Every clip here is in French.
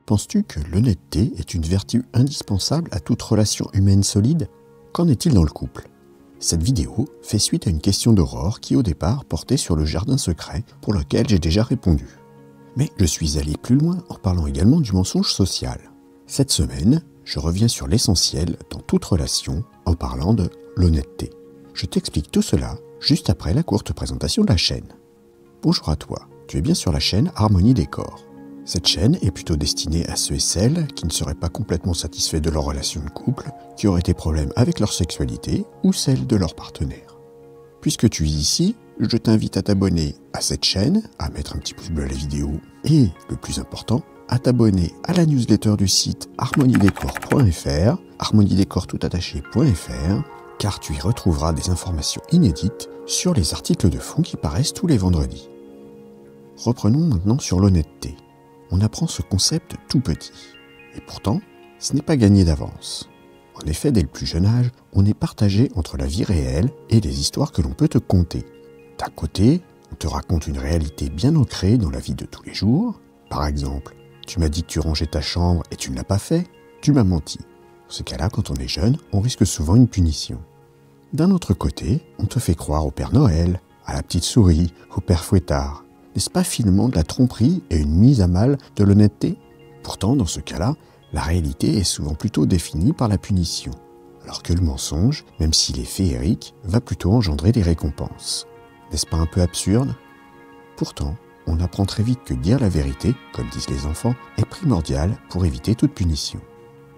Penses-tu que l'honnêteté est une vertu indispensable à toute relation humaine solide? Qu'en est-il dans le couple? Cette vidéo fait suite à une question d'Aurore qui au départ portait sur le jardin secret pour lequel j'ai déjà répondu. Mais je suis allé plus loin en parlant également du mensonge social. Cette semaine, je reviens sur l'essentiel dans toute relation en parlant de l'honnêteté. Je t'explique tout cela juste après la courte présentation de la chaîne. Bonjour à toi, tu es bien sur la chaîne Harmonie Décor. Cette chaîne est plutôt destinée à ceux et celles qui ne seraient pas complètement satisfaits de leur relation de couple, qui auraient des problèmes avec leur sexualité ou celle de leur partenaire. Puisque tu es ici, je t'invite à t'abonner à cette chaîne, à mettre un petit pouce bleu à la vidéo et, le plus important, à t'abonner à la newsletter du site harmoniedécor.fr, harmoniedécor.fr, car tu y retrouveras des informations inédites sur les articles de fond qui paraissent tous les vendredis. Reprenons maintenant sur l'honnêteté. On apprend ce concept tout petit. Et pourtant, ce n'est pas gagné d'avance. En effet, dès le plus jeune âge, on est partagé entre la vie réelle et les histoires que l'on peut te conter. D'un côté, on te raconte une réalité bien ancrée dans la vie de tous les jours. Par exemple, tu m'as dit que tu rangeais ta chambre et tu ne l'as pas fait, tu m'as menti. Dans ce cas-là, quand on est jeune, on risque souvent une punition. D'un autre côté, on te fait croire au Père Noël, à la petite souris, au Père Fouettard. N'est-ce pas finalement de la tromperie et une mise à mal de l'honnêteté? Pourtant, dans ce cas-là, la réalité est souvent plutôt définie par la punition, alors que le mensonge, même s'il est féerique, va plutôt engendrer des récompenses. N'est-ce pas un peu absurde? Pourtant, on apprend très vite que dire la vérité, comme disent les enfants, est primordial pour éviter toute punition.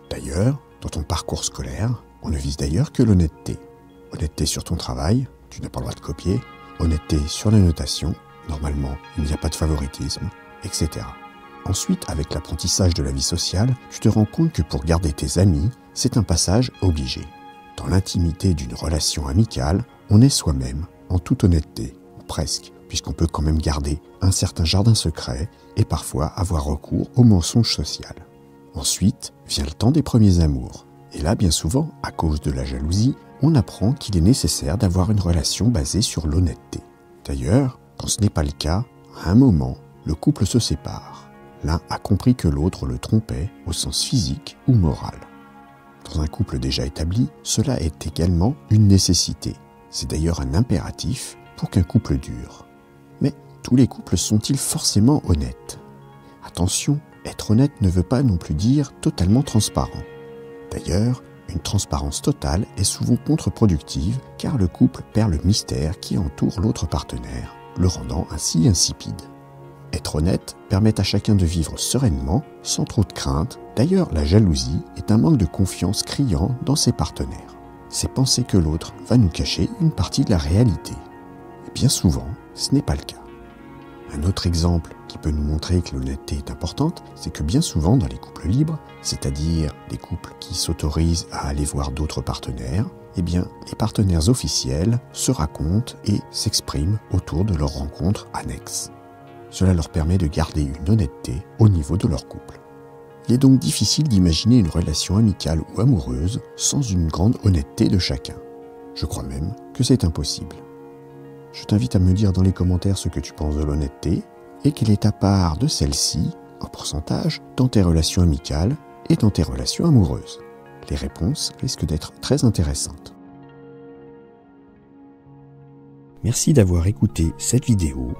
D'ailleurs, dans ton parcours scolaire, on ne vise d'ailleurs que l'honnêteté. Honnêteté sur ton travail, tu n'as pas le droit de copier, honnêteté sur la notation, normalement, il n'y a pas de favoritisme, etc. Ensuite, avec l'apprentissage de la vie sociale, tu te rends compte que pour garder tes amis, c'est un passage obligé. Dans l'intimité d'une relation amicale, on est soi-même, en toute honnêteté, ou presque, puisqu'on peut quand même garder un certain jardin secret et parfois avoir recours au mensonge social. Ensuite, vient le temps des premiers amours. Et là, bien souvent, à cause de la jalousie, on apprend qu'il est nécessaire d'avoir une relation basée sur l'honnêteté. D'ailleurs, quand ce n'est pas le cas, à un moment, le couple se sépare. L'un a compris que l'autre le trompait au sens physique ou moral. Dans un couple déjà établi, cela est également une nécessité. C'est d'ailleurs un impératif pour qu'un couple dure. Mais tous les couples sont-ils forcément honnêtes? Attention, être honnête ne veut pas non plus dire totalement transparent. D'ailleurs, une transparence totale est souvent contre-productive car le couple perd le mystère qui entoure l'autre partenaire, le rendant ainsi insipide. Être honnête permet à chacun de vivre sereinement, sans trop de crainte. D'ailleurs, la jalousie est un manque de confiance criant dans ses partenaires. C'est penser que l'autre va nous cacher une partie de la réalité. Et bien souvent, ce n'est pas le cas. Un autre exemple qui peut nous montrer que l'honnêteté est importante, c'est que bien souvent dans les couples libres, c'est-à-dire des couples qui s'autorisent à aller voir d'autres partenaires, eh bien, les partenaires officiels se racontent et s'expriment autour de leurs rencontres annexes. Cela leur permet de garder une honnêteté au niveau de leur couple. Il est donc difficile d'imaginer une relation amicale ou amoureuse sans une grande honnêteté de chacun. Je crois même que c'est impossible. Je t'invite à me dire dans les commentaires ce que tu penses de l'honnêteté et quelle est ta part de celle-ci, en pourcentage, dans tes relations amicales et dans tes relations amoureuses. Les réponses risquent d'être très intéressantes. Merci d'avoir écouté cette vidéo.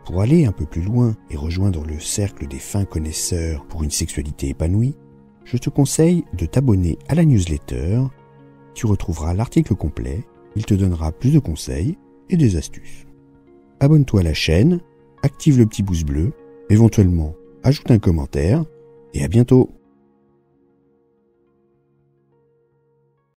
Pour aller un peu plus loin et rejoindre le cercle des fins connaisseurs pour une sexualité épanouie, je te conseille de t'abonner à la newsletter. Tu retrouveras l'article complet, il te donnera plus de conseils et des astuces. Abonne-toi à la chaîne, active le petit pouce bleu, éventuellement ajoute un commentaire et à bientôt.